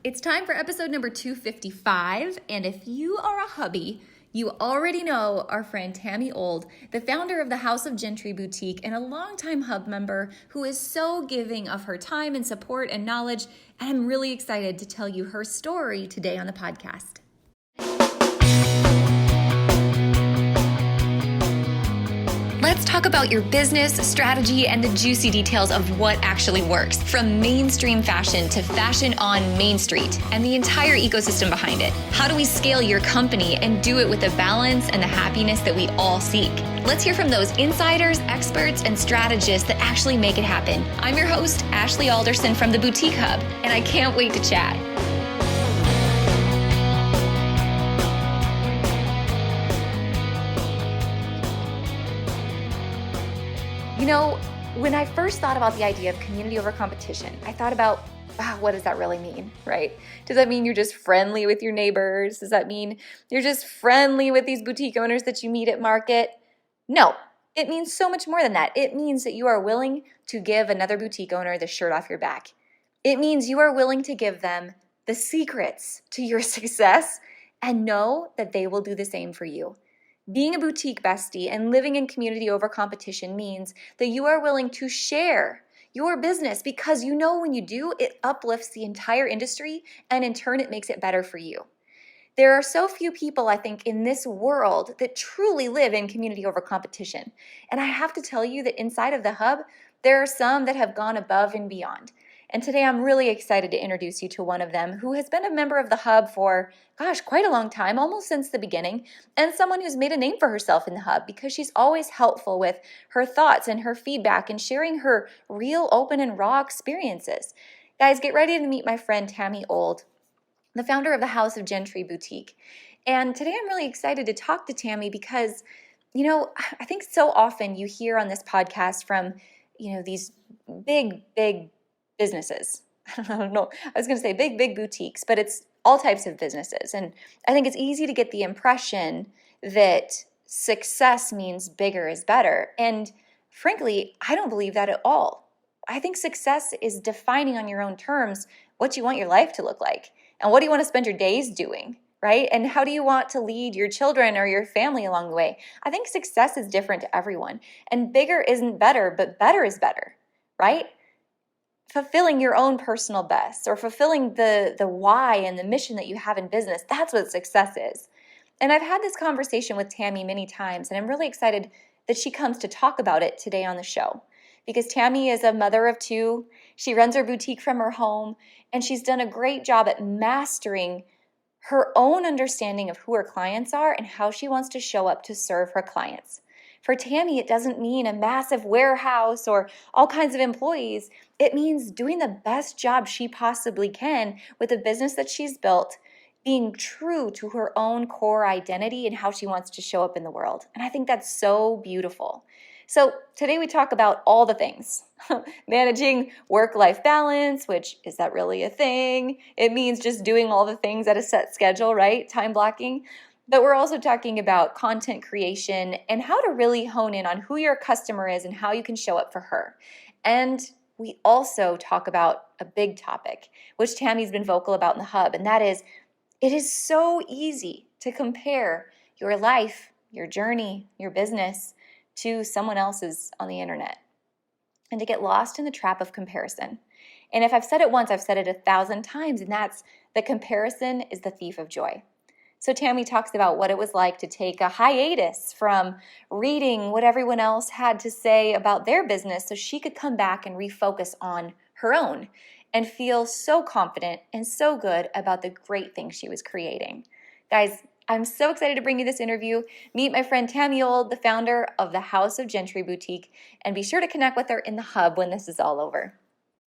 It's time for episode number 255, and if you are a hubby, you already know our friend Tamie Old, the founder of the House of Gentry Boutique and a longtime hub member who is so giving of her time and support and knowledge, and I'm really excited to tell you her story today on the podcast. Let's talk about your business, strategy, and the juicy details of what actually works, from mainstream fashion to fashion on Main Street and the entire ecosystem behind it. How do we scale your company and do it with the balance and the happiness that we all seek? Let's hear from those insiders, experts, and strategists that actually make it happen. I'm your host, Ashley Alderson from the Boutique Hub, and I can't wait to chat. You know, when I first thought about the idea of community over competition, I thought about, what does that really mean, right? Does that mean you're just friendly with your neighbors? Does that mean you're just friendly with these boutique owners that you meet at market? No, it means so much more than that. It means that you are willing to give another boutique owner the shirt off your back. It means you are willing to give them the secrets to your success and know that they will do the same for you. Being a boutique bestie and living in community over competition means that you are willing to share your business because you know when you do, it uplifts the entire industry and in turn it makes it better for you. There are so few people, I think, in this world that truly live in community over competition. And I have to tell you that inside of the Hub, there are some that have gone above and beyond. And today I'm really excited to introduce you to one of them who has been a member of the Hub for, quite a long time, almost since the beginning, and someone who's made a name for herself in the Hub because she's always helpful with her thoughts and her feedback and sharing her real, open, and raw experiences. Guys, get ready to meet my friend Tamie Old, the founder of the House of Gentry Boutique. And today I'm really excited to talk to Tamie because, I think so often you hear on this podcast from, these big businesses. I don't know. I was going to say big boutiques, but it's all types of businesses. And I think it's easy to get the impression that success means bigger is better. And frankly, I don't believe that at all. I think success is defining on your own terms what you want your life to look like and what do you want to spend your days doing, right? And how do you want to lead your children or your family along the way? I think success is different to everyone. And bigger isn't better, but better is better, right? Fulfilling your own personal best or fulfilling the why and the mission that you have in business, that's what success is. And I've had this conversation with Tamie many times, and I'm really excited that she comes to talk about it today on the show. Because Tamie is a mother of two, she runs her boutique from her home, and she's done a great job at mastering her own understanding of who her clients are and how she wants to show up to serve her clients. For Tamie, it doesn't mean a massive warehouse or all kinds of employees. It means doing the best job she possibly can with the business that she's built, being true to her own core identity and how she wants to show up in the world. And I think that's so beautiful. So today we talk about all the things. Managing work-life balance, which is that really a thing? It means just doing all the things at a set schedule, right? Time blocking. But we're also talking about content creation and how to really hone in on who your customer is and how you can show up for her. And we also talk about a big topic, which Tamie's been vocal about in the Hub, and that is, it is so easy to compare your life, your journey, your business to someone else's on the internet and to get lost in the trap of comparison. And if I've said it once, I've said it 1,000 times, and that's that comparison is the thief of joy. So Tamie talks about what it was like to take a hiatus from reading what everyone else had to say about their business so she could come back and refocus on her own and feel so confident and so good about the great things she was creating. Guys, I'm so excited to bring you this interview. Meet my friend Tamie Old, the founder of the House of Gentry Boutique, and be sure to connect with her in the Hub when this is all over.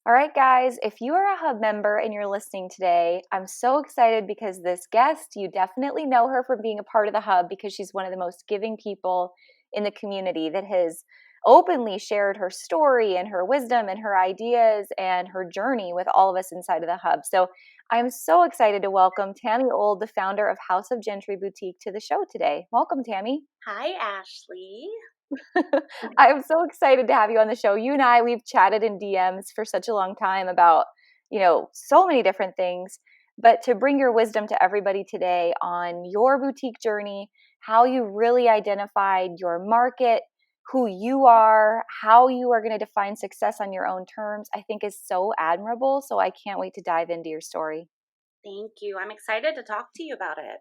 All right, guys, if you are a Hub member and you're listening today, I'm so excited because this guest, you definitely know her from being a part of the Hub because she's one of the most giving people in the community that has openly shared her story and her wisdom and her ideas and her journey with all of us inside of the Hub. So I'm so excited to welcome Tamie Old, the founder of House of Gentry Boutique, to the show today. Welcome, Tamie. Hi, Ashley. I'm so excited to have you on the show. You and I, we've chatted in DMs for such a long time about, so many different things. but to bring your wisdom to everybody today on your boutique journey, how you really identified your market, who you are, how you are going to define success on your own terms, I think is so admirable. So I can't wait to dive into your story. Thank you. I'm excited to talk to you about it.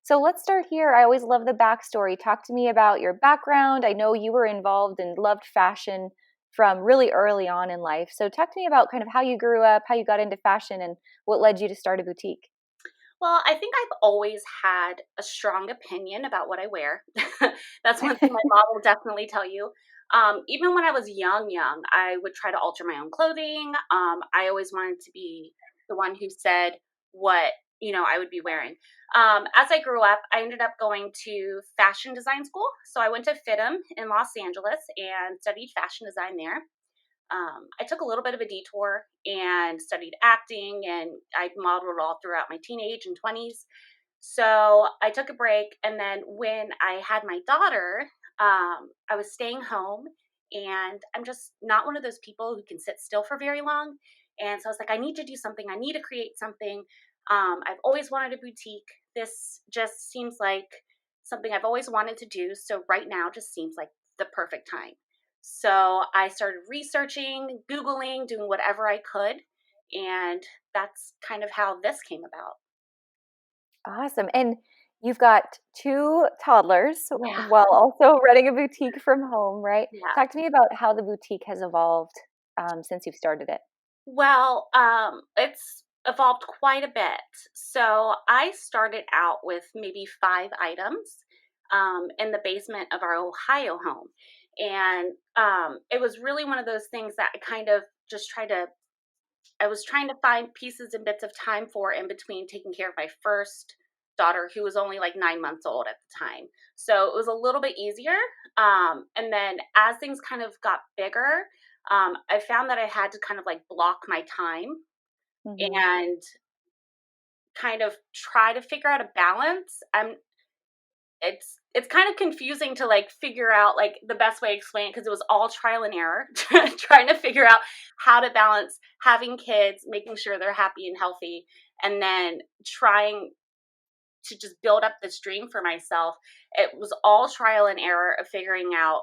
So let's start here. I always love the backstory. Talk to me about your background. I know you were involved and loved fashion from really early on in life. So talk to me about kind of how you grew up, how you got into fashion, and what led you to start a boutique. Well, I think I've always had a strong opinion about what I wear. That's one thing my mom will definitely tell you. Even when I was young, I would try to alter my own clothing. I always wanted to be the one who said what I would be wearing. As I grew up, I ended up going to fashion design school. So I went to FITM in Los Angeles and studied fashion design there. I took a little bit of a detour and studied acting, and I modeled all throughout my teenage and 20s. So I took a break. And then when I had my daughter, I was staying home, and I'm just not one of those people who can sit still for very long. And so I was like, I need to do something, I need to create something. I've always wanted a boutique. This just seems like something I've always wanted to do. So right now just seems like the perfect time. So I started researching, Googling, doing whatever I could. And that's kind of how this came about. Awesome. And you've got two toddlers Yeah. while also running a boutique from home, right? Yeah. Talk to me about how the boutique has evolved since you've started it. Well, it's evolved quite a bit. So I started out with maybe 5 items in the basement of our Ohio home. And it was really one of those things that I kind of just I was trying to find pieces and bits of time for in between taking care of my first daughter, who was only like 9 months old at the time. So it was a little bit easier. And then as things kind of got bigger, I found that I had to kind of like block my time Hmm. and kind of try to figure out a balance. It's kind of confusing to like figure out like the best way to explain it, because it was all trial and error trying to figure out how to balance having kids, making sure they're happy and healthy, and then trying to just build up this dream for myself. It was all trial and error of figuring out,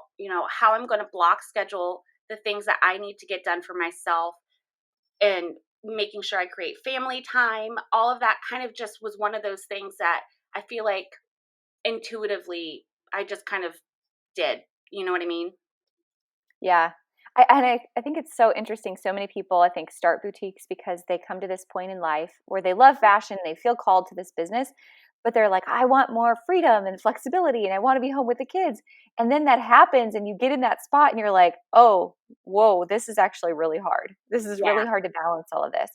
how I'm going to block schedule the things that I need to get done for myself, and making sure I create family time. All of that kind of just was one of those things that I feel like intuitively I just kind of did. You know what I mean? Yeah. I think it's so interesting. So many people, I think, start boutiques because they come to this point in life where they love fashion, they feel called to this business, but they're like, I want more freedom and flexibility and I want to be home with the kids. And then that happens and you get in that spot and you're like, oh, whoa, this is actually really hard. This is Yeah. really hard to balance all of this.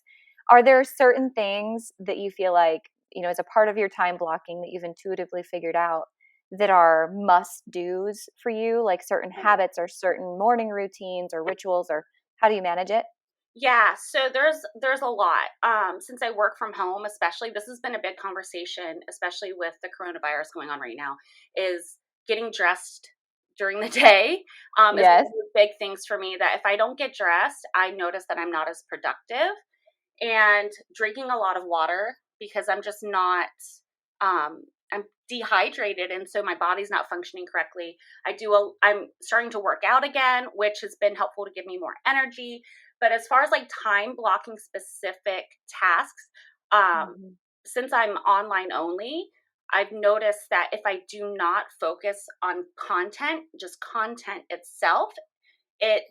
Are there certain things that you feel like, as a part of your time blocking that you've intuitively figured out that are must do's for you, like certain habits or certain morning routines or rituals, or how do you manage it? Yeah, so there's a lot. Since I work from home, especially, this has been a big conversation, especially with the coronavirus going on right now, is getting dressed during the day. Is one Yes. of the big things for me, that if I don't get dressed, I notice that I'm not as productive. And drinking a lot of water, because I'm just not I'm dehydrated, and so my body's not functioning correctly. I'm starting to work out again, which has been helpful to give me more energy. But as far as like time blocking specific tasks, um Mhm. since I'm online only, I've noticed that if I do not focus on content, just content itself, it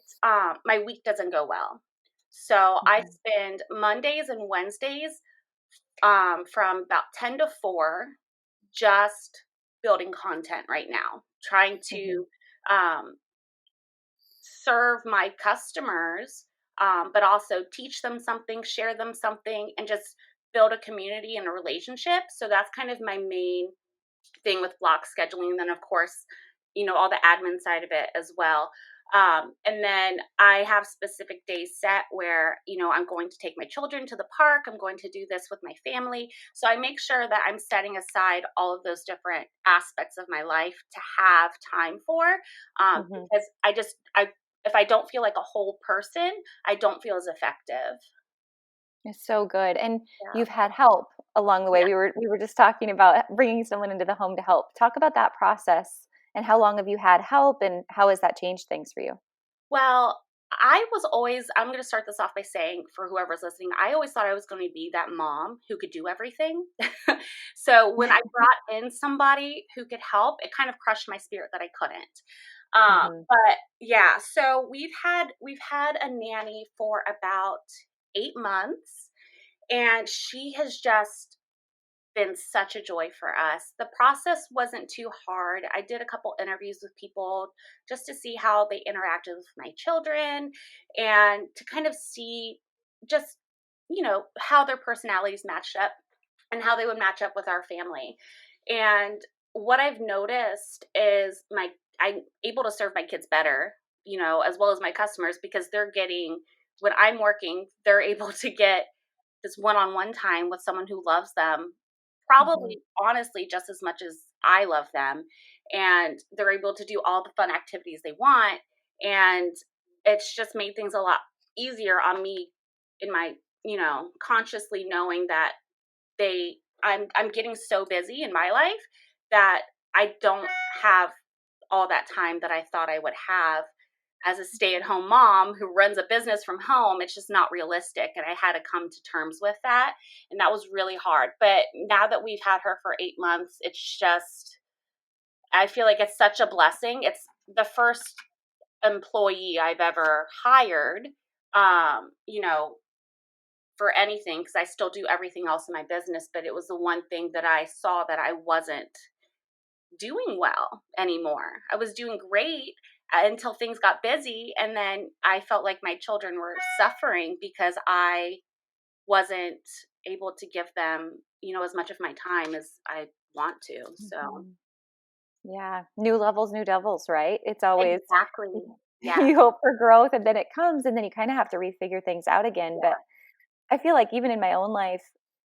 my week doesn't go well. So I Mhm. spend Mondays and Wednesdays from about 10 to 4 just building content right now, trying Mhm. to um, serve my customers, but also teach them something, share them something, and just build a community and a relationship. So that's kind of my main thing with block scheduling. And then, of course, all the admin side of it as well. And then I have specific days set where, I'm going to take my children to the park. I'm going to do this with my family. So I make sure that I'm setting aside all of those different aspects of my life to have time for, Mhm. because if I don't feel like a whole person, I don't feel as effective. It's so good. And Yeah. you've had help along the way. Yeah. We were just talking about bringing someone into the home to help. Talk about that process and how long have you had help and how has that changed things for you? Well, I'm going to start this off by saying, for whoever's listening, I always thought I was going to be that mom who could do everything. So when I brought in somebody who could help, it kind of crushed my spirit that I couldn't. Hmm. But yeah, so we've had a nanny for about 8 months, and she has just been such a joy for us. The process wasn't too hard. I did a couple interviews with people just to see how they interacted with my children and to kind of see just, how their personalities matched up and how they would match up with our family. And what I've noticed is I'm able to serve my kids better, as well as my customers, because they're getting, when I'm working, they're able to get this one-on-one time with someone who loves them, Hmm. probably honestly just as much as I love them, and they're able to do all the fun activities they want, and it's just made things a lot easier on me in my, consciously knowing that I'm getting so busy in my life that I don't have all that time that I thought I would have as a stay-at-home mom who runs a business from home. It's just not realistic, and I had to come to terms with that, and that was really hard. But now that we've had her for 8 months, it's just, I feel like it's such a blessing. It's the first employee I've ever hired, um, you know, for anything, because I still do everything else in my business, but it was the one thing that I saw that I wasn't doing well anymore. I was doing great until things got busy, and then I felt like my children were suffering because I wasn't able to give them, as much of my time as I want to. So, Hmm. Yeah. New levels, new devils, right? It's always, exactly. Yeah. you hope for growth and then it comes and then you kind of have to refigure things out again. But Yeah. I feel like even in my own life,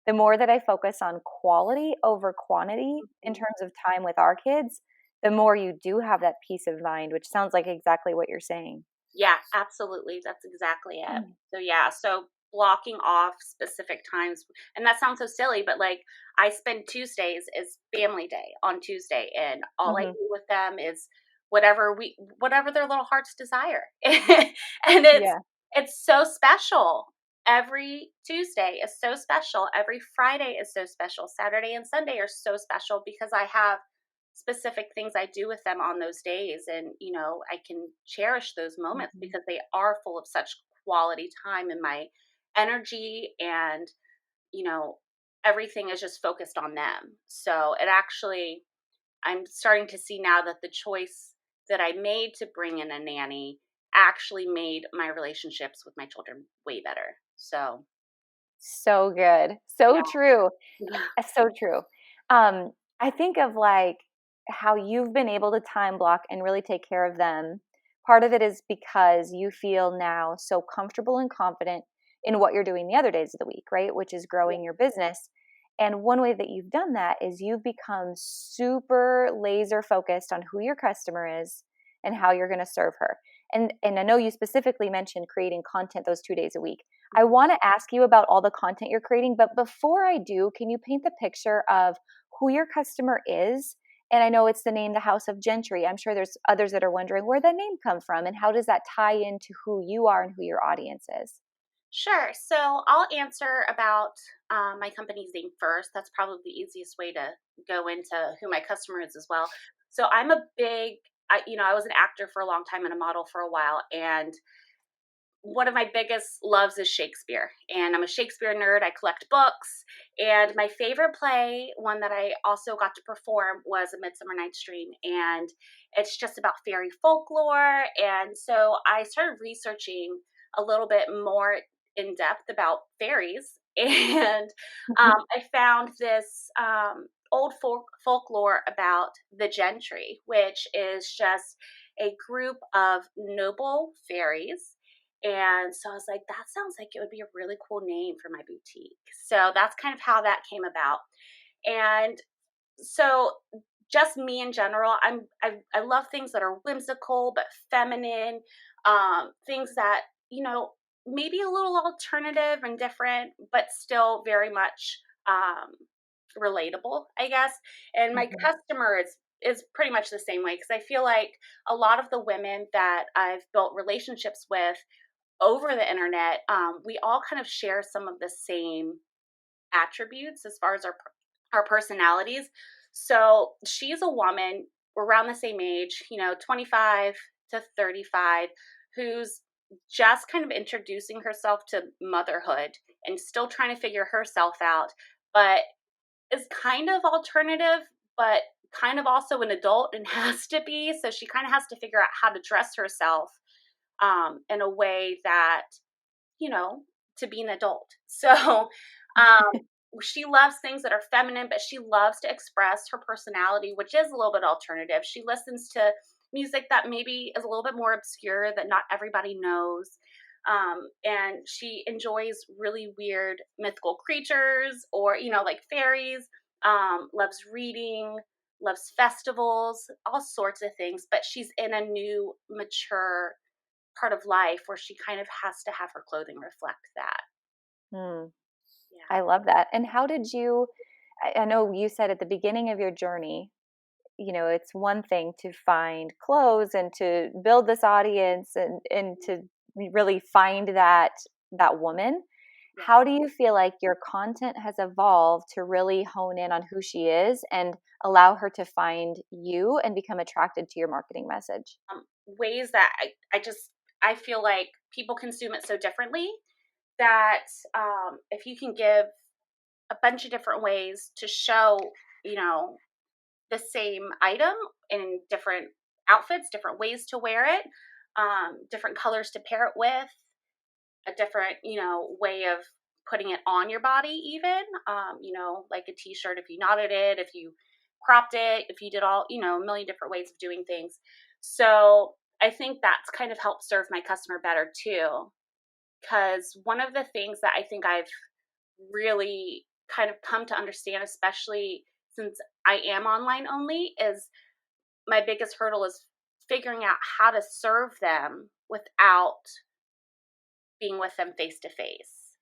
the more that I focus on quality over quantity in Mhm. terms of time with our kids, the more you do have that peace of mind, which sounds like exactly what you're saying. Yeah, absolutely. That's exactly it. Mm. So yeah, so blocking off specific times, and that sounds so silly, but like I spend Tuesdays as family day on Tuesday, and all I Hmm. do with them is whatever their little hearts desire. And it's Yeah. it's so special. Every Tuesday is so special. Every Friday is so special. Saturday and Sunday are so special because I have specific things I do with them on those days. And, I can cherish those moments Hmm. because they are full of such quality time, and my energy and, you know, everything is just focused on them. So it actually, I'm starting to see now that the choice that I made to bring in a nanny actually made my relationships with my children way better. So, So good. So yeah. true. So true. Um, I think of like how you've been able to time block and really take care of them. Part of it is because you feel now so comfortable and confident in what you're doing the other days of the week, right? Which is Yeah. growing your business. And one way that you've done that is you've become super laser focused on who your customer is and how you're going to serve her. And I know you specifically mentioned creating content those 2 days a week. I Mhm. want to ask you about all the content you're creating, but before I do, can you paint the picture of who your customer is? And I know it's the name, the House of Gentry. I'm sure there's others that are wondering where that name come from and how does that tie into who you are and who your audience is? Sure. So I'll answer about my company's name first. That's probably the easiest way to go into who my customer is as well. So I'm a big, I was an actor for a long time and a model for a while. And one of my biggest loves is Shakespeare. And I'm a Shakespeare nerd. I collect books. And my favorite play, one that I also got to perform, was A Midsummer Night's Dream. And it's just about fairy folklore. And so I started researching a little bit more in depth about fairies. And I found this old folklore about the gentry, which is just a group of noble fairies. And so I was like, that sounds like it would be a really cool name for my boutique. So that's kind of how that came about. And so just me in general, I love things that are whimsical but feminine, things that, maybe a little alternative and different, but still very much relatable, I guess. And my Mhm. customer is pretty much the same way, because I feel like a lot of the women that I've built relationships with over the internet, we all kind of share some of the same attributes as far as our personalities. So she's a woman, we're around the same age, 25 to 35, who's just kind of introducing herself to motherhood and still trying to figure herself out, but is kind of alternative, but kind of also an adult and has to be. So she kind of has to figure out how to dress herself in a way that, you know, to be an adult. So she loves things that are feminine, but she loves to express her personality, which is a little bit alternative. She listens to music that maybe is a little bit more obscure that not everybody knows. And she enjoys really weird mythical creatures, or, like fairies, loves reading, loves festivals, all sorts of things. But she's in a new, mature part of life where she kind of has to have her clothing reflect that. Hmm. Yeah. I love that. And how did you, I know you said at the beginning of your journey, it's one thing to find clothes and to build this audience and to really find that woman. Yeah. How do you feel like your content has evolved to really hone in on who she is and allow her to find you and become attracted to your marketing message? Ways that I feel like people consume it so differently that if you can give a bunch of different ways to show, you know, the same item in different outfits, different ways to wear it, different colors to pair it with, a different, way of putting it on your body, even, like a t-shirt, if you knotted it, if you cropped it, if you did all, a million different ways of doing things. So I think that's kind of helped serve my customer better too. Because one of the things that I think I've really kind of come to understand, especially since I am online only, is my biggest hurdle is figuring out how to serve them without being with them face to face.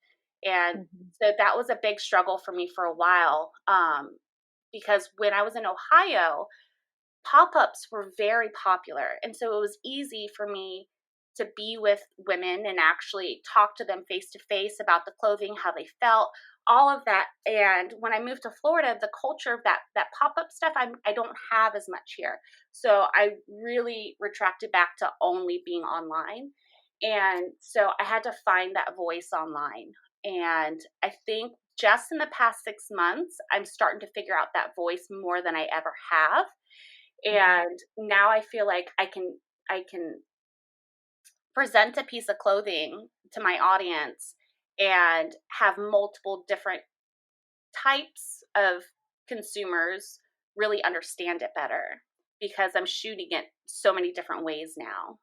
And Mhm. so that was a big struggle for me for a while, because when I was in Ohio, pop ups were very popular. And so it was easy for me to be with women and actually talk to them face to face about the clothing, how they felt, all of that. And when I moved to Florida, the culture of that pop up stuff, I don't have as much here. So I really retracted back to only being online. And so I had to find that voice online. And I think just in the past 6 months, I'm starting to figure out that voice more than I ever have. Mhm. And now I feel like I can present a piece of clothing to my audience and have multiple different types of consumers really understand it better, because I'm shooting it so many different ways now.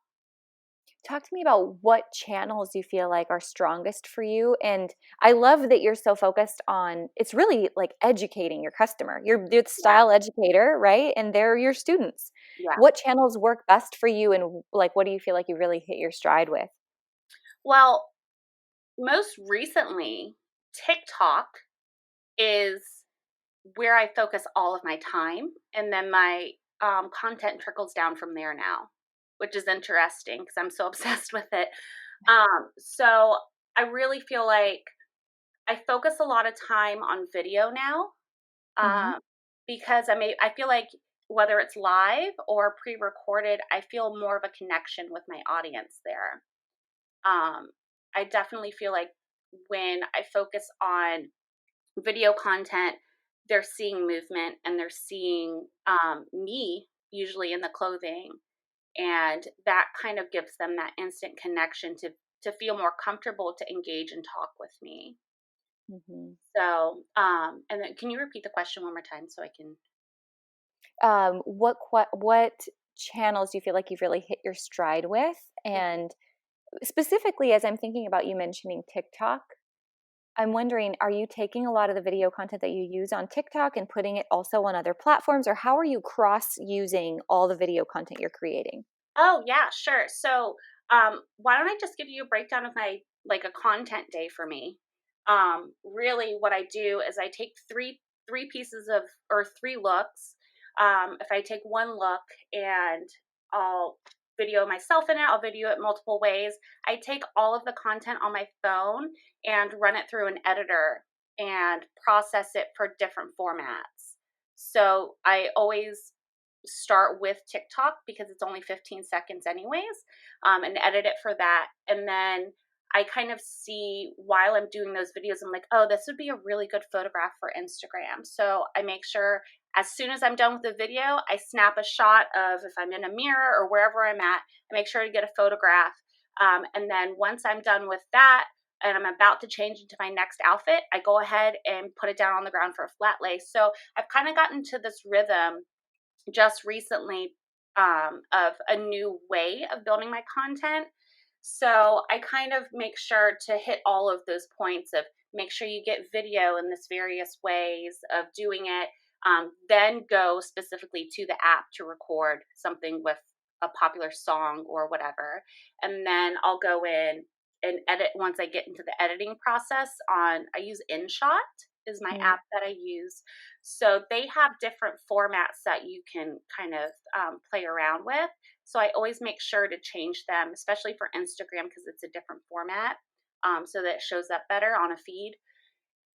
Talk to me about what channels you feel like are strongest for you. And I love that you're so focused on it's really like educating your customer. You're the Yeah. style educator, right? And they're your students. Yeah. What channels work best for you and like what do you feel like you really hit your stride with? Well, most recently, TikTok is where I focus all of my time, and then my content trickles down from there now, which is interesting because I'm so obsessed with it. So I really feel like I focus a lot of time on video now, Mhm. um, because I feel like whether it's live or pre-recorded, I feel more of a connection with my audience there. Um, I definitely feel like when I focus on video content, they're seeing movement and they're seeing me usually in the clothing, and that kind of gives them that instant connection to feel more comfortable to engage and talk with me. Mhm. So, and then can you repeat the question one more time so I can? What channels do you feel like you've really hit your stride with? And specifically, as I'm thinking about you mentioning TikTok, I'm wondering, are you taking a lot of the video content that you use on TikTok and putting it also on other platforms, or how are you cross using all the video content you're creating? Oh, yeah, sure. So, why don't I just give you a breakdown of like a content day for me. Really what I do is I take three pieces of, or three looks. If I take one look and I'll video myself in it, I'll video it multiple ways. I take all of the content on my phone and run it through an editor and process it for different formats. So I always start with TikTok because it's only 15 seconds anyways, and edit it for that. And then I kind of see while I'm doing those videos, I'm like, oh, this would be a really good photograph for Instagram. So I make sure as soon as I'm done with the video, I snap a shot of, if I'm in a mirror or wherever I'm at, I make sure to get a photograph. And then once I'm done with that, and I'm about to change into my next outfit, I go ahead and put it down on the ground for a flat lay. So I've kind of gotten to this rhythm just recently, of a new way of building my content. So I kind of make sure to hit all of those points of make sure you get video in this various ways of doing it, then go specifically to the app to record something with a popular song or whatever. And then I'll go in and edit once I get into the editing process I use InShot is my Mm. app that I use. So they have different formats that you can kind of play around with. So I always make sure to change them, especially for Instagram because it's a different format, so that it shows up better on a feed.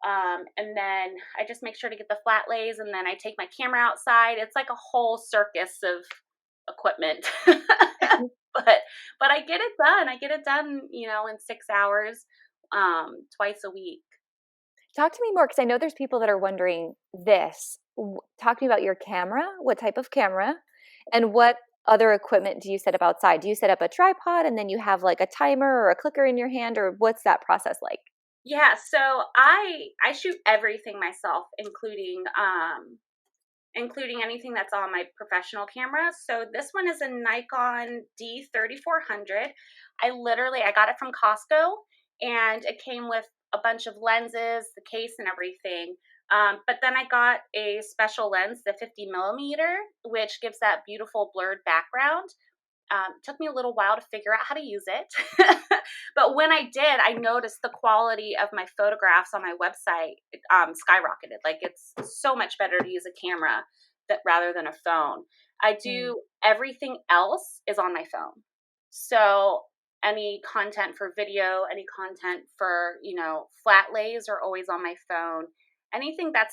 And then I just make sure to get the flat lays, and then I take my camera outside. It's like a whole circus of equipment. But I get it done. I get it done, in 6 hours, twice a week. Talk to me more, because I know there's people that are wondering this. Talk to me about your camera. What type of camera? And what other equipment do you set up outside? Do you set up a tripod and then you have like a timer or a clicker in your hand, or what's that process like? Yeah, so I shoot everything myself, including anything that's on my professional camera. So this one is a Nikon D3400. I got it from Costco, and it came with a bunch of lenses, the case and everything. But then I got a special lens, the 50 millimeter, which gives that beautiful blurred background. Took me a little while to figure out how to use it. But when I did, I noticed the quality of my photographs on my website skyrocketed. Like, it's so much better to use a camera rather than a phone. I Mm. do everything else is on my phone. So any content for video, any content for, flat lays are always on my phone. Anything that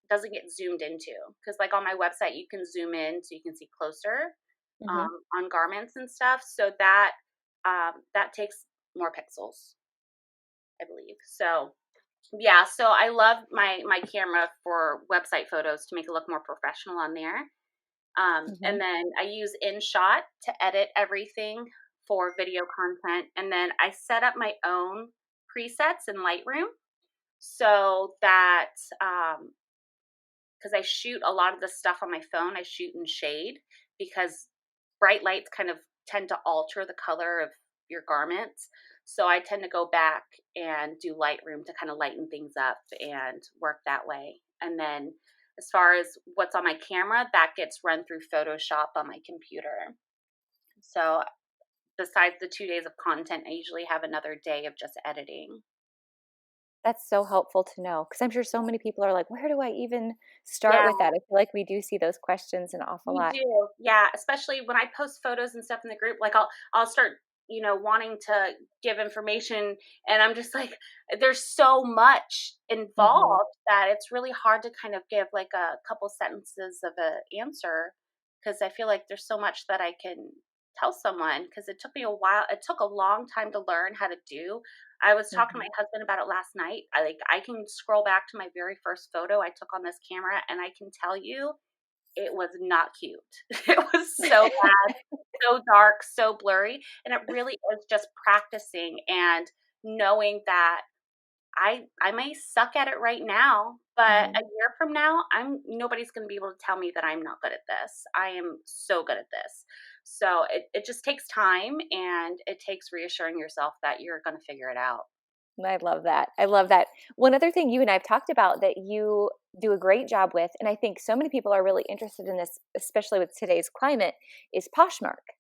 doesn't get zoomed into. Because like on my website, you can zoom in so you can see closer, Hmm. on garments and stuff. So that takes more pixels, I believe. So yeah, so I love my camera for website photos to make it look more professional on there. And Hmm. then I use InShot to edit everything for video content. And then I set up my own presets in Lightroom so that, because I shoot a lot of the stuff on my phone, I shoot in shade because bright lights kind of tend to alter the color of your garments. So I tend to go back and do Lightroom to kind of lighten things up and work that way. And then as far as what's on my camera, that gets run through Photoshop on my computer. So besides the 2 days of content, I usually have another day of just editing. That's so helpful to know, because I'm sure so many people are like, where do I even start Yeah. with that? I feel like we do see those questions an awful You lot. do. Yeah, especially when I post photos and stuff in the group, like I'll start, wanting to give information, and I'm just like, there's so much Hmm. involved that it's really hard to kind of give like a couple sentences of a answer, because I feel like there's so much that I can tell someone, because it took me a while. It took a long time to learn how to do. I was talking to Hmm. my husband about it last night. I can scroll back to my very first photo I took on this camera, and I can tell you it was not cute. It was so bad, so dark, so blurry, and it really is just practicing and knowing that I may suck at it right now, but a Hmm. year from now, nobody's gonna be able to tell me that I'm not good at this. I am so good at this. So it just takes time, and it takes reassuring yourself that you're gonna figure it out. I love that. I love that. One other thing you and I have talked about that you do a great job with, and I think so many people are really interested in this, especially with today's climate, is Poshmark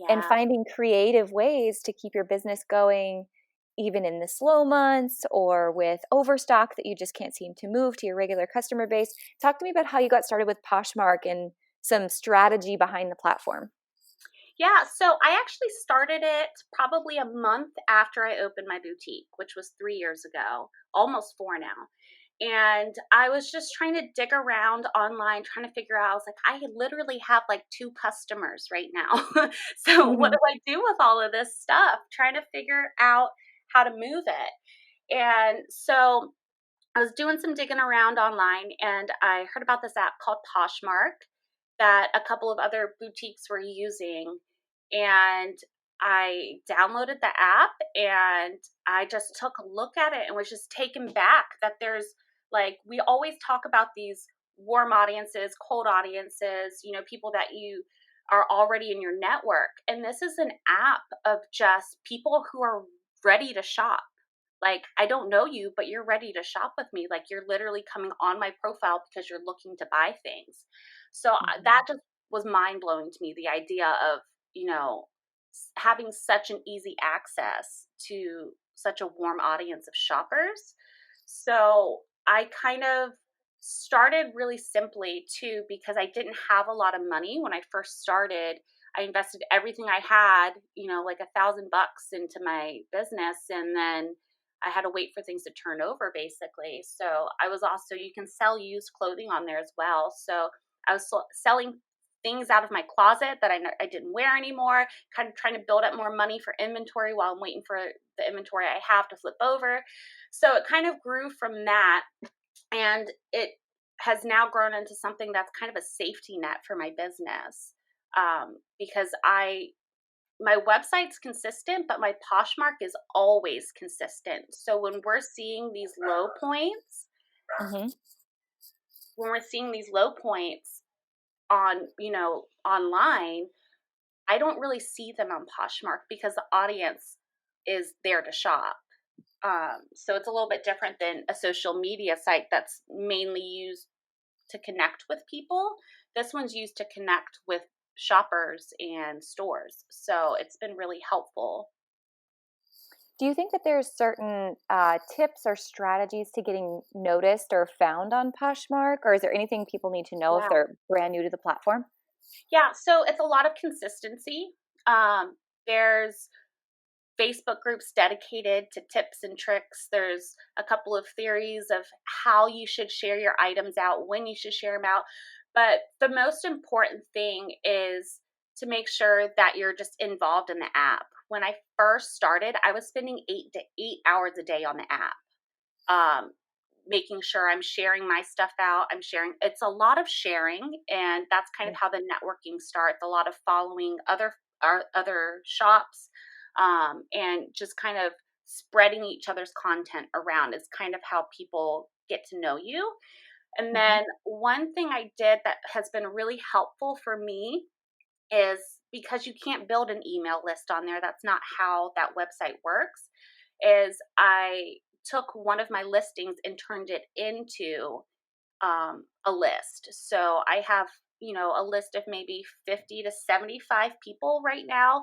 and Yeah. finding creative ways to keep your business going even in the slow months or with overstock that you just can't seem to move to your regular customer base. Talk to me about how you got started with Poshmark and some strategy behind the platform. Yeah, so I actually started it probably a month after I opened my boutique, which was 3 years ago, almost four now. And I was just trying to dig around online, trying to figure out, I was like, I literally have like two customers right now. So what do I do with all of this stuff? Trying to figure out how to move it. And so I was doing some digging around online and I heard about this app called Poshmark that a couple of other boutiques were using. And I downloaded the app and I just took a look at it and was just taken back that there's like, we always talk about these warm audiences, cold audiences, people that you are already in your network. And this is an app of just people who are ready to shop. Like, I don't know you, but you're ready to shop with me. Like, you're literally coming on my profile because you're looking to buy things. So that Mhm. just was mind blowing to me. The idea of, having such an easy access to such a warm audience of shoppers. So I kind of started really simply too, because I didn't have a lot of money when I first started. I invested everything I had, like $1,000 into my business. And then I had to wait for things to turn over basically. So I was also, you can sell used clothing on there as well. So I was selling things out of my closet that I didn't wear anymore, kind of trying to build up more money for inventory while I'm waiting for the inventory I have to flip over. So it kind of grew from that. And it has now grown into something that's kind of a safety net for my business, because my website's consistent, but my Poshmark is always consistent. So Mhm. when we're seeing these low points on, online, I don't really see them on Poshmark because the audience is there to shop. So it's a little bit different than a social media site that's mainly used to connect with people. This one's used to connect with shoppers and stores. So it's been really helpful. Do you think that there's certain tips or strategies to getting noticed or found on Poshmark, or is there anything people need to know if Yeah. they're brand new to the platform? Yeah. So it's a lot of consistency. There's Facebook groups dedicated to tips and tricks. There's a couple of theories of how you should share your items out, when you should share them out. But the most important thing is to make sure that you're just involved in the app. When I first started, I was spending 8 hours a day on the app, um, making sure I'm sharing my stuff out. It's a lot of sharing, and that's kind of how the networking starts. A lot of following other shops, and just kind of spreading each other's content around is kind of how people get to know you. And Mm-hmm. then one thing I did that has been really helpful for me is, because you can't build an email list on there, that's not how that website works, is I took one of my listings and turned it into a list. So I have, a list of maybe 50 to 75 people right now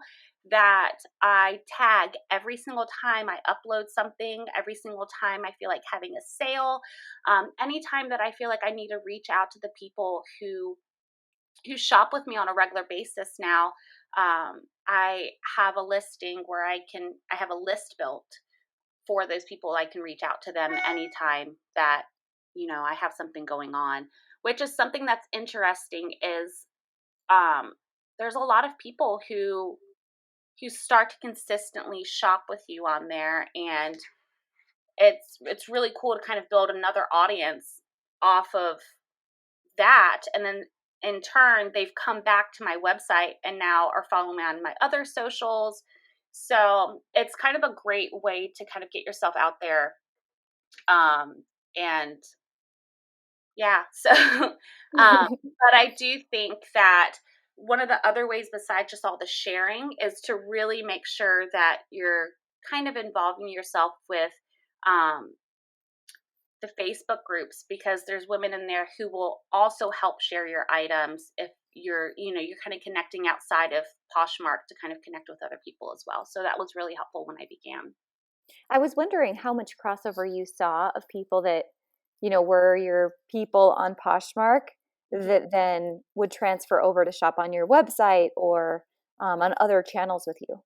that I tag every single time I upload something, every single time I feel like having a sale, anytime that I feel like I need to reach out to the people who shop with me on a regular basis now. I have a listing where I have a list built for those people. I can reach out to them anytime that, I have something going on, which is something that's interesting is, um, there's a lot of people who start to consistently shop with you on there. And it's really cool to kind of build another audience off of that. And then in turn, they've come back to my website and now are following me on my other socials. So it's kind of a great way to kind of get yourself out there. And yeah, so, but I do think that one of the other ways besides just all the sharing is to really make sure that you're kind of involving yourself with, um, the Facebook groups, because there's women in there who will also help share your items if you're kind of connecting outside of Poshmark to kind of connect with other people as well. So that was really helpful when I began. I was wondering how much crossover you saw of people that, were your people on Poshmark Mhm. that then would transfer over to shop on your website or on other channels with you.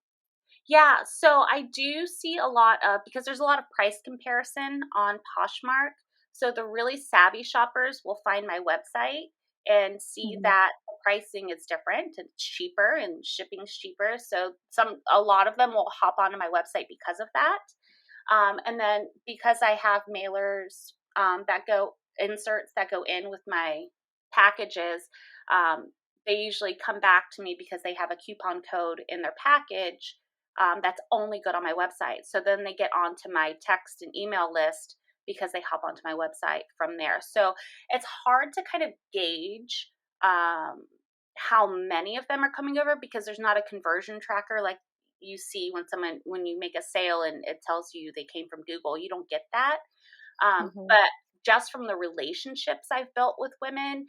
Yeah, so I do see a lot of, because there's a lot of price comparison on Poshmark. So the really savvy shoppers will find my website and see Hmm. that the pricing is different and cheaper and shipping's cheaper. So a lot of them will hop onto my website because of that. And then because I have mailers that go inserts that go in with my packages, um, they usually come back to me because they have a coupon code in their package that's only good on my website. So then they get onto my text and email list because they hop onto my website from there. So it's hard to kind of gauge how many of them are coming over because there's not a conversion tracker like you see when you make a sale and it tells you they came from Google. You don't get that. Hmm. But just from the relationships I've built with women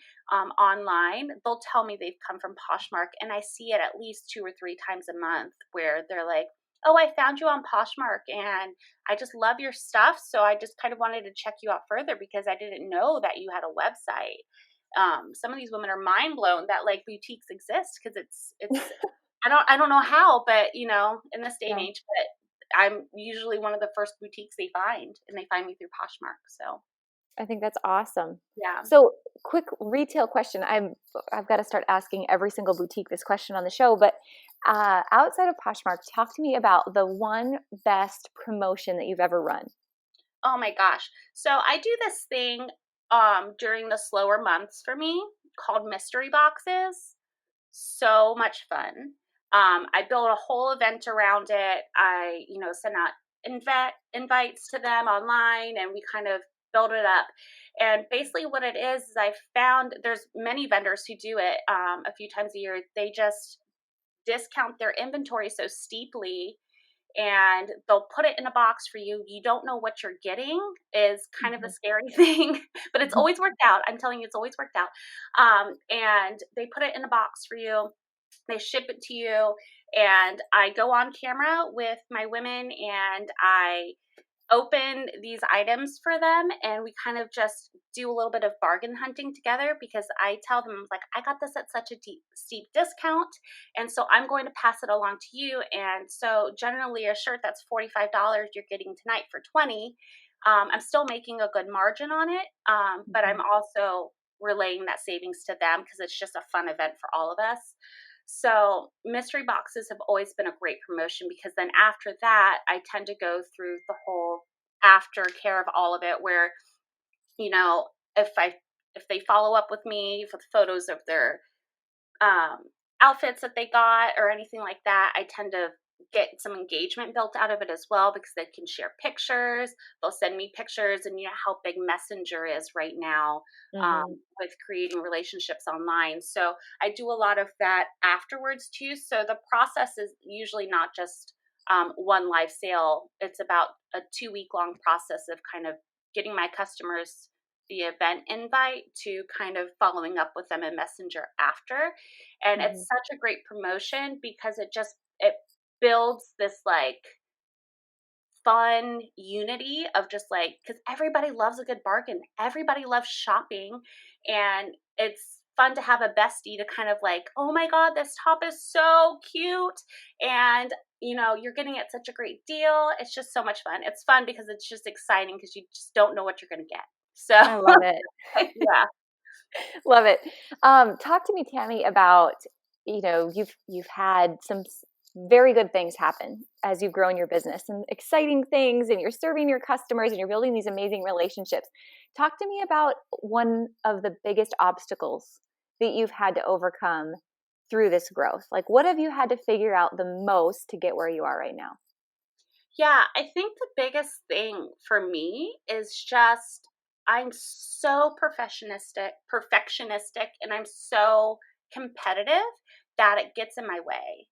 online, they'll tell me they've come from Poshmark, and I see it at least 2 or 3 times a month where they're like, "Oh, I found you on Poshmark, and I just love your stuff. So I just kind of wanted to check you out further because I didn't know that you had a website." Some of these women are mind blown that like boutiques exist because it's I don't know how, but in this day and Yeah, age, but I'm usually one of the first boutiques they find, and they find me through Poshmark. So I think that's awesome. yeah. So, quick retail question. I've got to start asking every single boutique this question on the show, but outside of Poshmark, talk to me about the one best promotion that you've ever run. Oh my gosh. So I do this thing during the slower months for me called mystery boxes. So much fun. I build a whole event around it. I, send out invites to them online, and we kind of build it up. And basically, what it is I found there's many vendors who do it a few times a year. They just discount their inventory so steeply and they'll put it in a box for you. You don't know what you're getting is kind of a Mhm. scary thing, but it's always worked out. I'm telling you, it's always worked out. And they put it in a box for you. They ship it to you, and I go on camera with my women and I open these items for them, and we kind of just do a little bit of bargain hunting together because I tell them like I got this at such a steep discount, and so I'm going to pass it along to you. And so generally a shirt that's $45 you're getting tonight for 20. I'm still making a good margin on it, but I'm Mhm. also relaying that savings to them because it's just a fun event for all of us. So mystery boxes have always been a great promotion because then after that, I tend to go through the whole aftercare of all of it where, you know, if they follow up with me for photos of their um, outfits that they got or anything like that, I tend to get some engagement built out of it as well because they can share pictures. They'll send me pictures, and you know how big Messenger is right now Mhm. with creating relationships online. So I do a lot of that afterwards too. So the process is usually not just one live sale. It's about a 2 week long process of kind of getting my customers the event invite to kind of following up with them in Messenger after. And Mhm. it's such a great promotion because it builds this like fun unity of just like because everybody loves a good bargain, everybody loves shopping, and it's fun to have a bestie to kind of like, oh my god, this top is so cute, and you're getting it such a great deal. It's just so much fun. It's fun because it's just exciting because you just don't know what you're going to get. So I love it. yeah. Love it. Talk to me, Tammy, about you've had some very good things happen as you've grown your business and exciting things, and you're serving your customers and you're building these amazing relationships. Talk to me about one of the biggest obstacles that you've had to overcome through this growth. Like, what have you had to figure out the most to get where you are right now? Yeah, I think the biggest thing for me is just I'm so perfectionistic, and I'm so competitive that it gets in my way.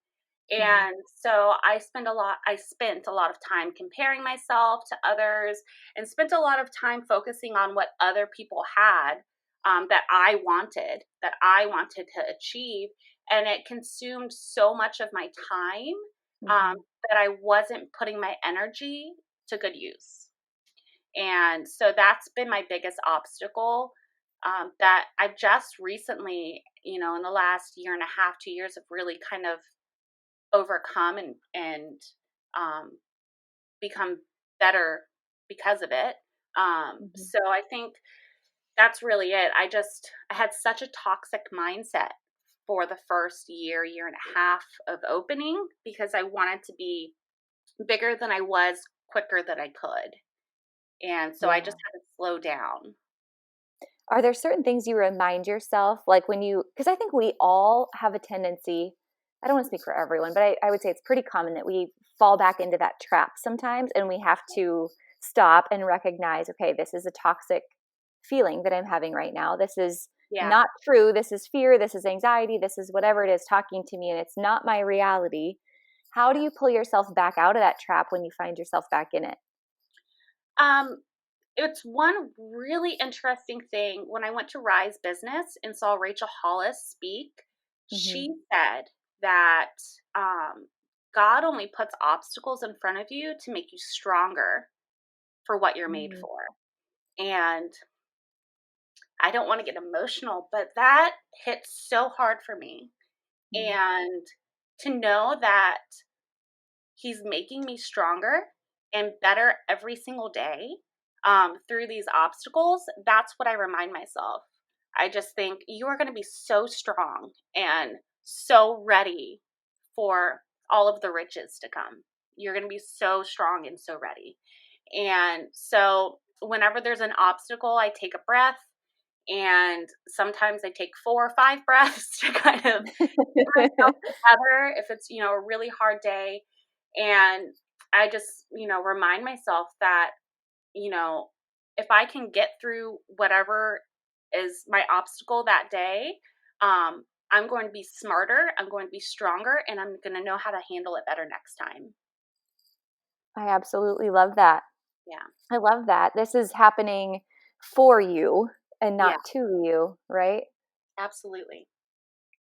Hmm. And so I spent a lot of time comparing myself to others and spent a lot of time focusing on what other people had that I wanted to achieve. And it consumed so much of my time um, Hmm. that I wasn't putting my energy to good use. And so that's been my biggest obstacle, that I've just recently, in the last year and a half, 2 years, have really kind of overcome and become better because of it. Mhm. So I think that's really it. I had such a toxic mindset for the first year and a half of opening, because I wanted to be bigger than I was, quicker than I could. And so I Yeah. just had to slow down. Are there certain things you remind yourself, like when you, because I think we all have a tendency, I don't want to speak for everyone, but I would say it's pretty common that we fall back into that trap sometimes, and we have to stop and recognize, okay, this is a toxic feeling that I'm having right now. This is Yeah. not true. This is fear. This is anxiety. This is whatever it is talking to me, and it's not my reality. How do you pull yourself back out of that trap when you find yourself back in it? Um, it's one really interesting thing. When I went to Rise Business and saw Rachel Hollis speak, Hmm. she said that um, God only puts obstacles in front of you to make you stronger for what you're made Hmm. for. And I don't want to get emotional, but that hit so hard for me. And to know that He's making me stronger and better every single day, through these obstacles, that's what I remind myself. I just think you are going to be so strong and so ready for all of the riches to come. You're going to be so strong and so ready. And so, whenever there's an obstacle, I take a breath, and sometimes I take 4 or 5 breaths to kind of get myself together if it's, a really hard day. And I just, remind myself that, you know, if I can get through whatever is my obstacle that day, I'm going to be smarter, I'm going to be stronger, and I'm going to know how to handle it better next time. I absolutely love that. Yeah. I love that. This is happening for you and Yeah, not to you, right? absolutely.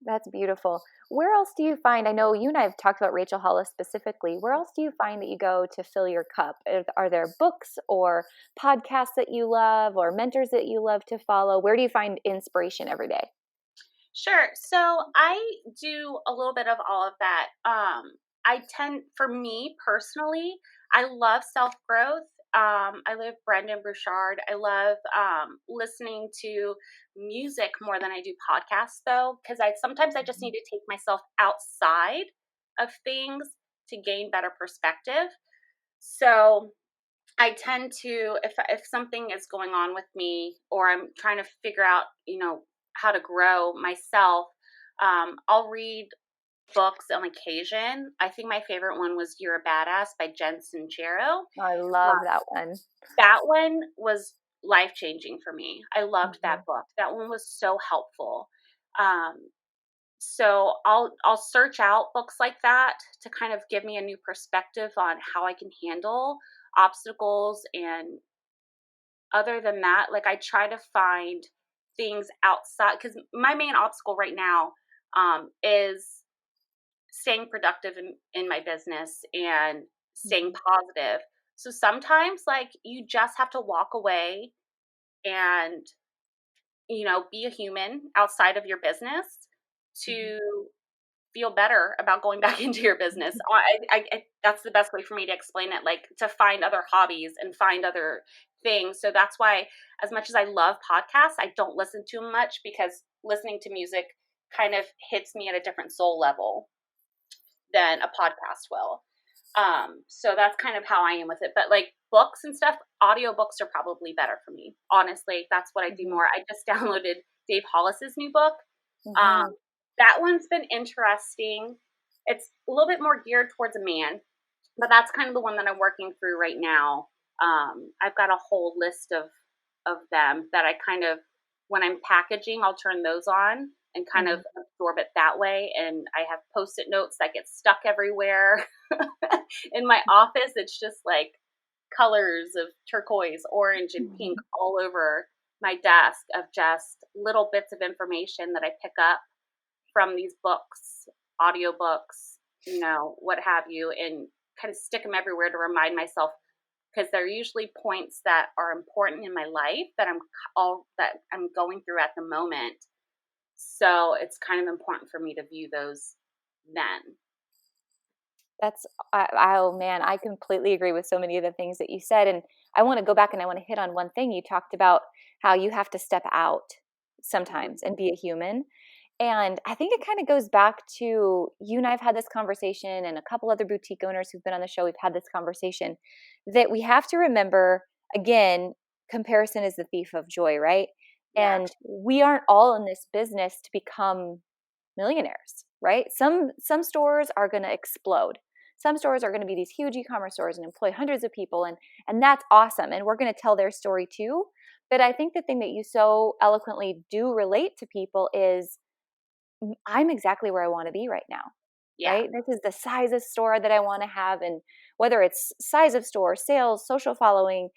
That's beautiful. Where else do you find, I know you and I have talked about Rachel Hollis specifically. Where else do you find that you go to fill your cup? Are there books or podcasts that you love or mentors that you love to follow? Where do you find inspiration every day? Sure. So I do a little bit of all of that. For me personally, I love self growth. I love Brendan Burchard. I love listening to music more than I do podcasts, though, because I just need to take myself outside of things to gain better perspective. So I tend to, if something is going on with me, or I'm trying to figure out, how to grow myself, I'll read books on occasion. I think my favorite one was "You're a Badass" by Jen Sincero. I love that one. That one was life changing for me. I loved that Mhm. book. That one was so helpful. Um, so I'll search out books like that to kind of give me a new perspective on how I can handle obstacles. And other than that, like, I try to find things outside, because my main obstacle right now, is staying productive in my business and staying Mhm. positive. So sometimes, like, you just have to walk away and, be a human outside of your business Mhm. to feel better about going back into your business. That's the best way for me to explain it, like, to find other hobbies and find other things. So that's why, as much as I love podcasts, I don't listen to them much, because listening to music kind of hits me at a different soul level than a podcast will. So that's kind of how I am with it. But like books and stuff, audiobooks are probably better for me. Honestly, that's what I do Mhm. more. I just downloaded Dave Hollis's new book. Um, Mhm. that one's been interesting. It's a little bit more geared towards a man, but that's kind of the one that I'm working through right now. I've got a whole list of them that I kind of, when I'm packaging, I'll turn those on and kind of Mhm. absorb it that way. And I have post-it notes that get stuck everywhere. In my office, it's just like colors of turquoise, orange, and pink Mhm. all over my desk, of just little bits of information that I pick up from these books, audiobooks, what have you, and kind of stick them everywhere to remind myself because they're usually points that are important in my life that I'm going through at the moment. So it's kind of important for me to view those then. That's, oh man, I completely agree with so many of the things that you said. And I want to go back and I want to hit on one thing. You talked about how you have to step out Mhm. sometimes and be a human. And I think it kind of goes back to you and I've had this conversation, and a couple other boutique owners who've been on the show, we've had this conversation that we have to remember again, comparison is the thief of joy, right? Yeah. And we aren't all in this business to become millionaires, right? Some stores are going to explode. Some stores are going to be these huge e-commerce stores and employ hundreds of people, and that's awesome, and we're going to tell their story too. But I think the thing that you so eloquently do relate to people is I'm exactly where I want to be right now, Yeah. right? This is the size of store that I want to have. And whether it's size of store, sales, social following,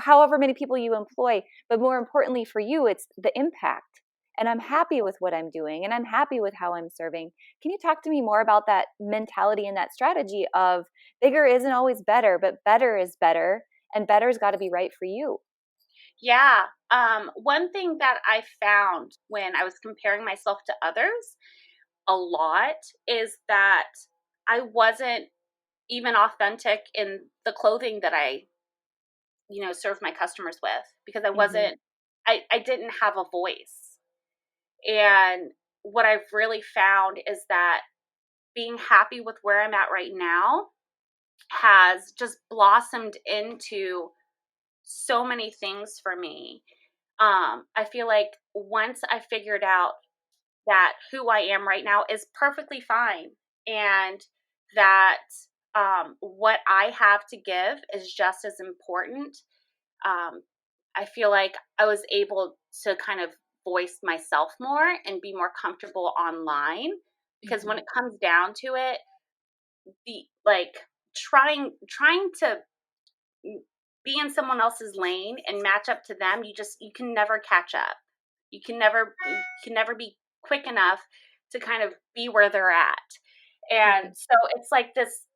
however many people you employ, but more importantly for you, it's the impact. And I'm happy with what I'm doing and I'm happy with how I'm serving. Can you talk to me more about that mentality and that strategy of bigger isn't always better, but better is better, and better's got to be right for you? Yeah. One thing that I found when I was comparing myself to others a lot is that I wasn't even authentic in the clothing that I, serve my customers with, because Hmm. I didn't have a voice. And what I've really found is that being happy with where I'm at right now has just blossomed into so many things for me. I feel like once I figured out that who I am right now is perfectly fine, and that what I have to give is just as important. um, I feel like I was able to kind of voice myself more and be more comfortable online, because when Hmm. it comes down to it, the like trying to be in someone else's lane and match up to them, you can never catch up. You can never be quick enough to kind of be where they're at. And Hmm. so it's like this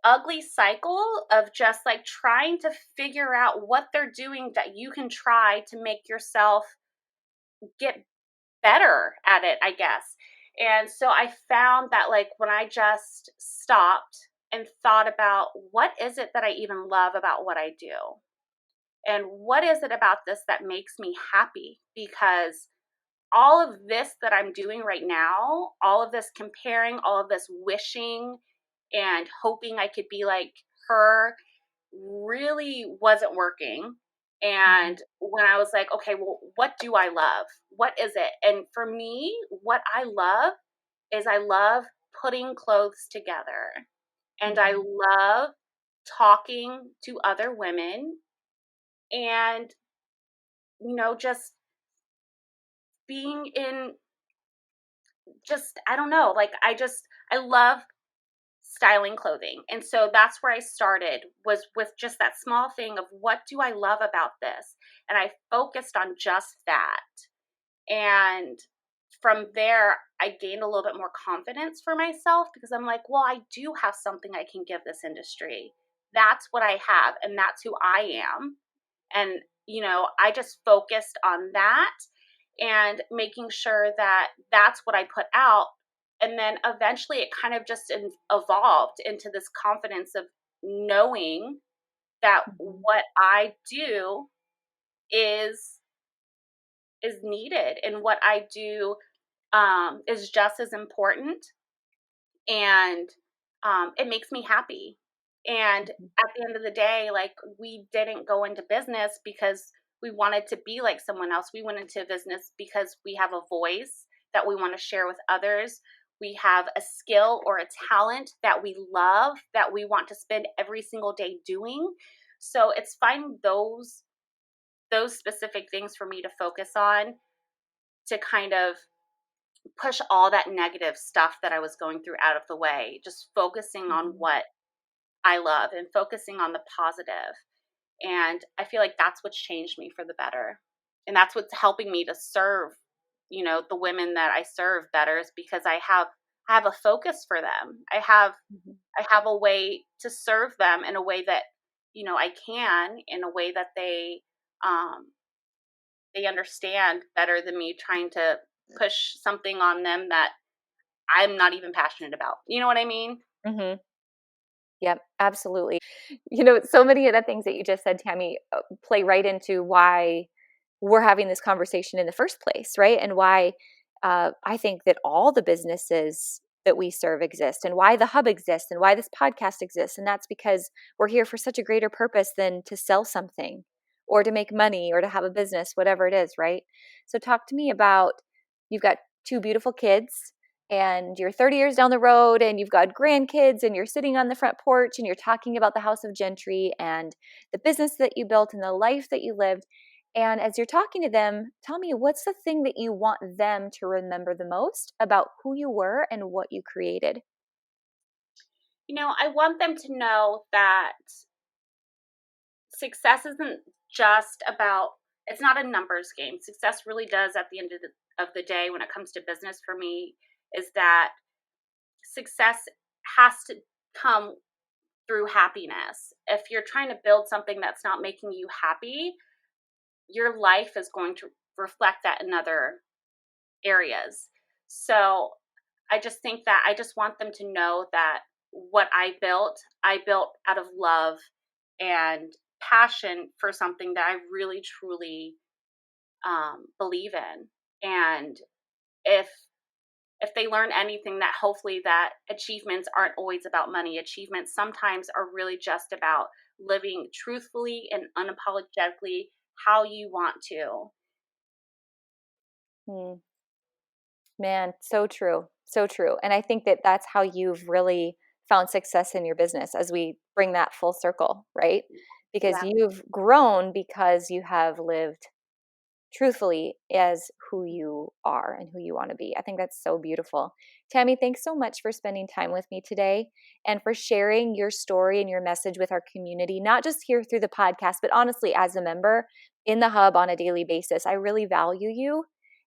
ugly cycle of just like trying to figure out what they're doing that you can try to make yourself get better at it, I guess. And so I found that, like, when I just stopped and thought about what is it that I even love about what I do, and what is it about this that makes me happy, because all of this that I'm doing right now, all of this comparing, all of this wishing and hoping I could be like her, really wasn't working. Hmm. And when I was like, okay, well, what do I love? What is it? And for me, what I love is I love putting clothes together. And I Hmm. love talking to other women and, just being in, just, I don't know, like, I love styling clothing. And so that's where I started, was with just that small thing of what do I love about this? And I focused on just that. And from there, I gained a little bit more confidence for myself, because I'm like, well, I do have something I can give this industry. That's what I have, and that's who I am. And, I just focused on that and making sure that that's what I put out. And then eventually it kind of just evolved into this confidence of knowing that Hmm. what I do is needed, and what I do is just as important, and it makes me happy. And at the end of the day, like, we didn't go into business because we wanted to be like someone else. We went into business because we have a voice that we want to share with others. We have a skill or a talent that we love, that we want to spend every single day doing. So it's finding those specific things for me to focus on, to kind of push all that negative stuff that I was going through out of the way, just focusing on Hmm. what I love and focusing on the positive. And I feel like that's what's changed me for the better. And that's what's helping me to serve, the women that I serve better, is because I have a focus for them. I have Hmm. I have a way to serve them in a way that I can in a way that they understand better than me trying to push something on them that I'm not even passionate about. You know what I mean? Mm-hmm. Yep, absolutely. So many of the things that you just said, Tamie, play right into why we're having this conversation in the first place, right? And why I think that all the businesses that we serve exist, and why the hub exists, and why this podcast exists. And that's because we're here for such a greater purpose than to sell something or to make money or to have a business, whatever it is, right? So talk to me about, you've got two beautiful kids and you're 30 years down the road and you've got grandkids and you're sitting on the front porch and you're talking about the House of Gentry and the business that you built and the life that you lived. And as you're talking to them, tell me, what's the thing that you want them to remember the most about who you were and what you created? I want them to know that success isn't just about, it's not a numbers game. Success really does, at the end of the day, when it comes to business for me, is that success has to come through happiness. If you're trying to build something that's not making you happy, your life is going to reflect that in other areas. So I just think that I just want them to know that what I built out of love and passion for something that I really truly believe in. And if they learn anything, that hopefully that achievements aren't always about money. Achievements sometimes are really just about living truthfully and unapologetically how you want to. Hmm. Man, so true. So true. And I think that that's how you've really found success in your business, as we bring that full circle, right? Because Yeah. you've grown because you have lived truthfully as who you are and who you want to be. I think that's so beautiful. Tamie, thanks so much for spending time with me today and for sharing your story and your message with our community, not just here through the podcast, but honestly, as a member in the hub on a daily basis. I really value you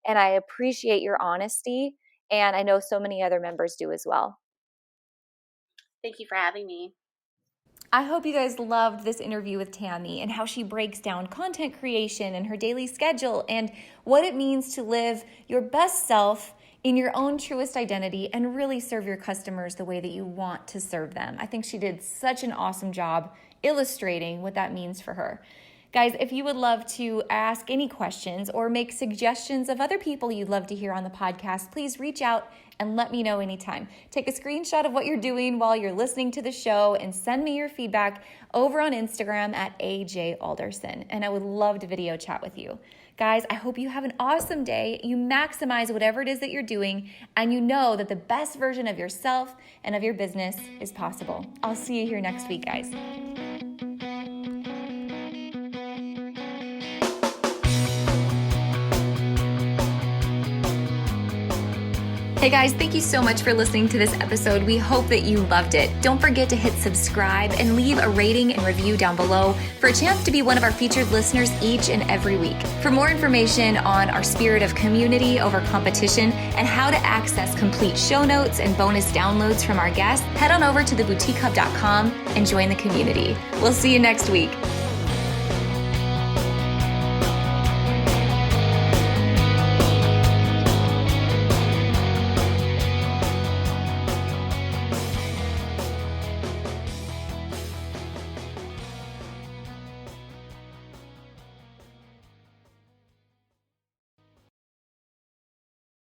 and I appreciate your honesty. And I know so many other members do as well. Thank you for having me. I hope you guys loved this interview with Tamie and how she breaks down content creation and her daily schedule and what it means to live your best self in your own truest identity and really serve your customers the way that you want to serve them. I think she did such an awesome job illustrating what that means for her. Guys, if you would love to ask any questions or make suggestions of other people you'd love to hear on the podcast, please reach out and let me know anytime. Take a screenshot of what you're doing while you're listening to the show and send me your feedback over on Instagram at AJ Alderson. And I would love to video chat with you. Guys, I hope you have an awesome day. You maximize whatever it is that you're doing, and you know that the best version of yourself and of your business is possible. I'll see you here next week, guys. Hey guys, thank you so much for listening to this episode. We hope that you loved it. Don't forget to hit subscribe and leave a rating and review down below for a chance to be one of our featured listeners each and every week. For more information on our spirit of community over competition and how to access complete show notes and bonus downloads from our guests, head on over to theboutiquehub.com and join the community. We'll see you next week.